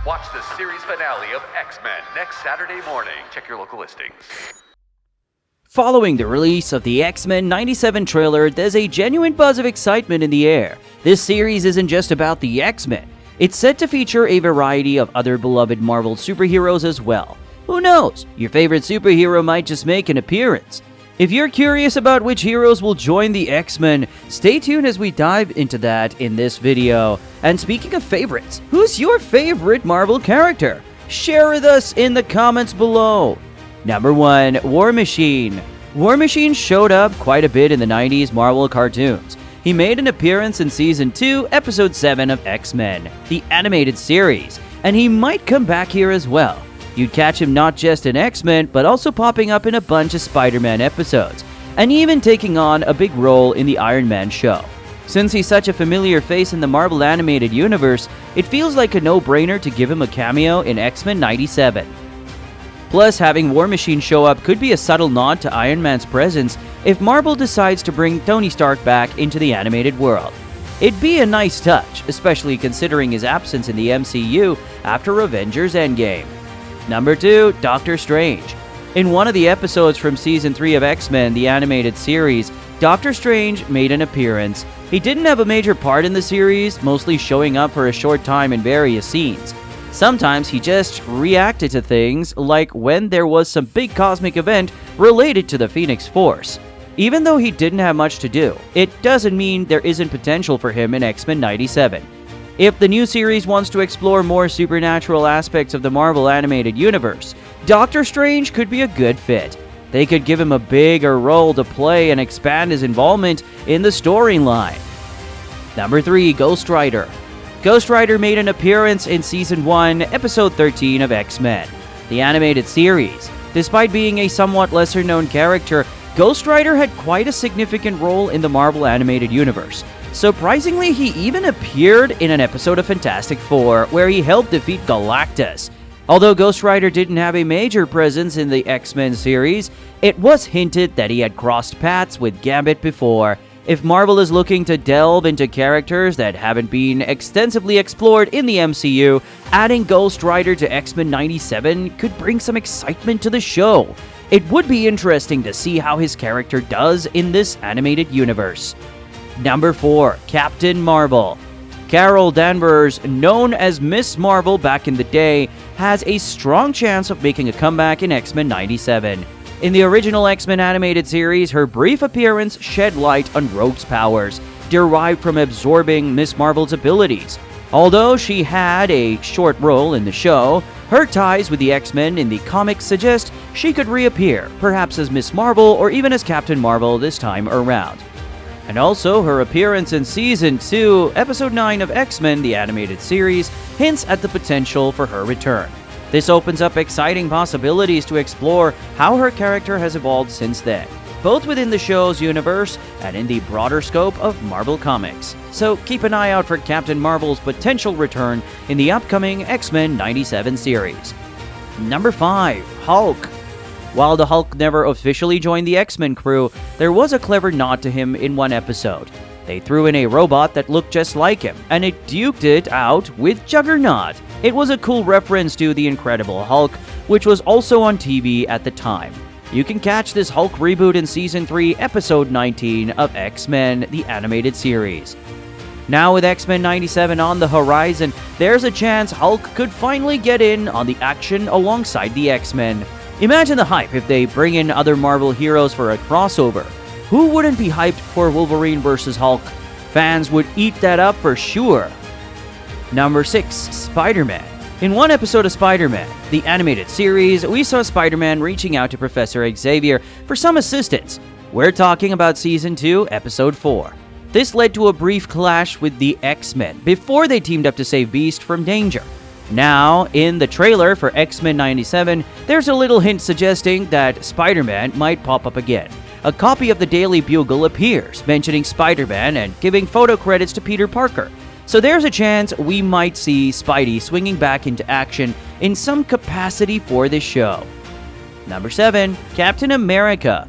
Watch the series finale of X-Men next Saturday morning. Check your local listings. Following the release of the X-Men 97 trailer, there's a genuine buzz of excitement in the air. This series isn't just about the X-Men. It's set to feature a variety of other beloved Marvel superheroes as well. Who knows? Your favorite superhero might just make an appearance. If you're curious about which heroes will join the X-Men, stay tuned as we dive into that in this video. And speaking of favorites, who's your favorite Marvel character? Share with us in the comments below. Number 1. War Machine. War Machine showed up quite a bit in the 90s Marvel cartoons. He made an appearance in Season 2, Episode 7 of X-Men, the animated series, and he might come back here as well. You'd catch him not just in X-Men, but also popping up in a bunch of Spider-Man episodes, and even taking on a big role in the Iron Man show. Since he's such a familiar face in the Marvel animated universe, it feels like a no-brainer to give him a cameo in X-Men 97. Plus, having War Machine show up could be a subtle nod to Iron Man's presence if Marvel decides to bring Tony Stark back into the animated world. It'd be a nice touch, especially considering his absence in the MCU after Avengers Endgame. Number 2. Doctor Strange. In one of the episodes from Season 3 of X-Men, the animated series, Doctor Strange made an appearance. He didn't have a major part in the series, mostly showing up for a short time in various scenes. Sometimes he just reacted to things, like when there was some big cosmic event related to the Phoenix Force. Even though he didn't have much to do, it doesn't mean there isn't potential for him in X-Men 97. If the new series wants to explore more supernatural aspects of the Marvel animated universe, Doctor Strange could be a good fit. They could give him a bigger role to play and expand his involvement in the storyline. Number 3. Ghost Rider. Ghost Rider made an appearance in Season 1, Episode 13 of X-Men, the animated series. Despite being a somewhat lesser-known character, Ghost Rider had quite a significant role in the Marvel animated universe. Surprisingly, he even appeared in an episode of Fantastic Four, where he helped defeat Galactus. Although Ghost Rider didn't have a major presence in the X-Men series, it was hinted that he had crossed paths with Gambit before. If Marvel is looking to delve into characters that haven't been extensively explored in the MCU, adding Ghost Rider to X-Men 97 could bring some excitement to the show. It would be interesting to see how his character does in this animated universe. Number 4. Captain Marvel. Carol Danvers, known as Miss Marvel back in the day, has a strong chance of making a comeback in X-Men 97. In the original X-Men animated series, her brief appearance shed light on Rogue's powers, derived from absorbing Miss Marvel's abilities. Although she had a short role in the show, her ties with the X-Men in the comics suggest she could reappear, perhaps as Miss Marvel or even as Captain Marvel this time around. And also, her appearance in Season 2, Episode 9 of X-Men, the animated series, hints at the potential for her return. This opens up exciting possibilities to explore how her character has evolved since then, both within the show's universe and in the broader scope of Marvel Comics. So keep an eye out for Captain Marvel's potential return in the upcoming X-Men 97 series. Number 5. Hulk. While the Hulk never officially joined the X-Men crew, there was a clever nod to him in one episode. They threw in a robot that looked just like him, and it duked it out with Juggernaut. It was a cool reference to The Incredible Hulk, which was also on TV at the time. You can catch this Hulk reboot in Season 3, Episode 19 of X-Men, the animated series. Now with X-Men 97 on the horizon, there's a chance Hulk could finally get in on the action alongside the X-Men. Imagine the hype if they bring in other Marvel heroes for a crossover. Who wouldn't be hyped for Wolverine vs. Hulk? Fans would eat that up for sure. Number 6. Spider-Man. In one episode of Spider-Man, the animated series, we saw Spider-Man reaching out to Professor Xavier for some assistance. We're talking about Season 2, Episode 4. This led to a brief clash with the X-Men before they teamed up to save Beast from danger. Now, in the trailer for X-Men 97, there's a little hint suggesting that Spider-Man might pop up again. A copy of the Daily Bugle appears, mentioning Spider-Man and giving photo credits to Peter Parker. So there's a chance we might see Spidey swinging back into action in some capacity for this show. Number 7. Captain America.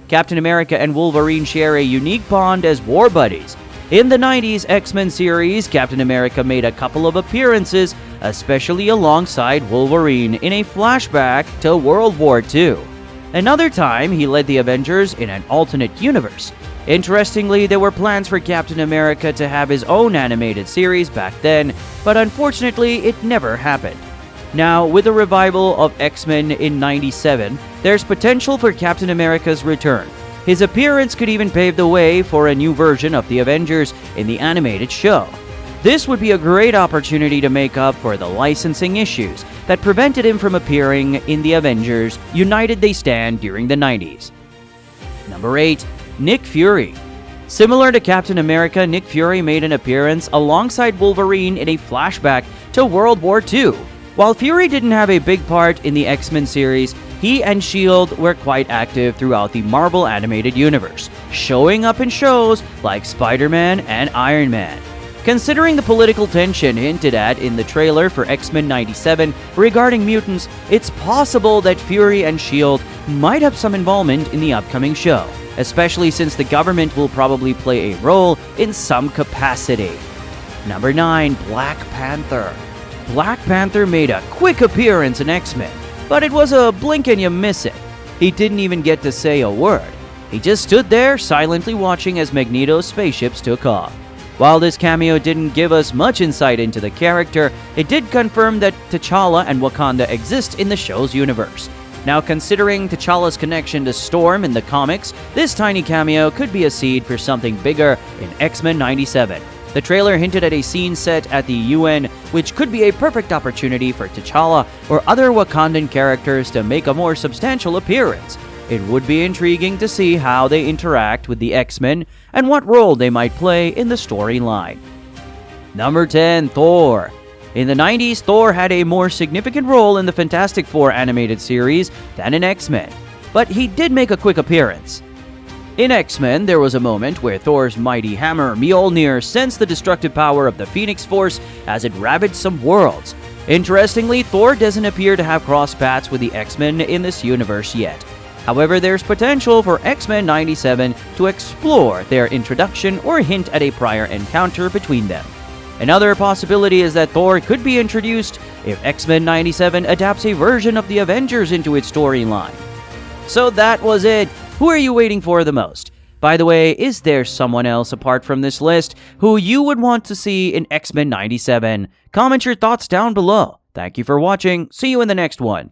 Captain America and Wolverine share a unique bond as war buddies. In the 90s X-Men series, Captain America made a couple of appearances, especially alongside Wolverine in a flashback to World War II. Another time, he led the Avengers in an alternate universe. Interestingly, there were plans for Captain America to have his own animated series back then, but unfortunately, it never happened. Now, with the revival of X-Men in '97, there's potential for Captain America's return. His appearance could even pave the way for a new version of the Avengers in the animated show. This would be a great opportunity to make up for the licensing issues that prevented him from appearing in the Avengers United They Stand during the 90s. Number 8. Nick Fury. Similar to Captain America, Nick Fury made an appearance alongside Wolverine in a flashback to World War II. While Fury didn't have a big part in the X-Men series, he and S.H.I.E.L.D. were quite active throughout the Marvel animated universe, showing up in shows like Spider-Man and Iron Man. Considering the political tension hinted at in the trailer for X-Men '97 regarding mutants, it's possible that Fury and S.H.I.E.L.D. might have some involvement in the upcoming show, especially since the government will probably play a role in some capacity. Number 9. Black Panther. Black Panther made a quick appearance in X-Men, but it was a blink and you miss it. He didn't even get to say a word. He just stood there silently watching as Magneto's spaceships took off. While this cameo didn't give us much insight into the character, it did confirm that T'Challa and Wakanda exist in the show's universe. Now, considering T'Challa's connection to Storm in the comics, this tiny cameo could be a seed for something bigger in X-Men '97. The trailer hinted at a scene set at the UN, which could be a perfect opportunity for T'Challa or other Wakandan characters to make a more substantial appearance. It would be intriguing to see how they interact with the X-Men and what role they might play in the storyline. Number 10. Thor. In the 90s, Thor had a more significant role in the Fantastic Four animated series than in X-Men, but he did make a quick appearance. In X-Men, there was a moment where Thor's mighty hammer Mjolnir sensed the destructive power of the Phoenix Force as it ravaged some worlds. Interestingly, Thor doesn't appear to have crossed paths with the X-Men in this universe yet. However, there's potential for X-Men '97 to explore their introduction or hint at a prior encounter between them. Another possibility is that Thor could be introduced if X-Men '97 adapts a version of the Avengers into its storyline. So that was it. Who are you waiting for the most? By the way, is there someone else apart from this list who you would want to see in X-Men '97? Comment your thoughts down below. Thank you for watching. See you in the next one.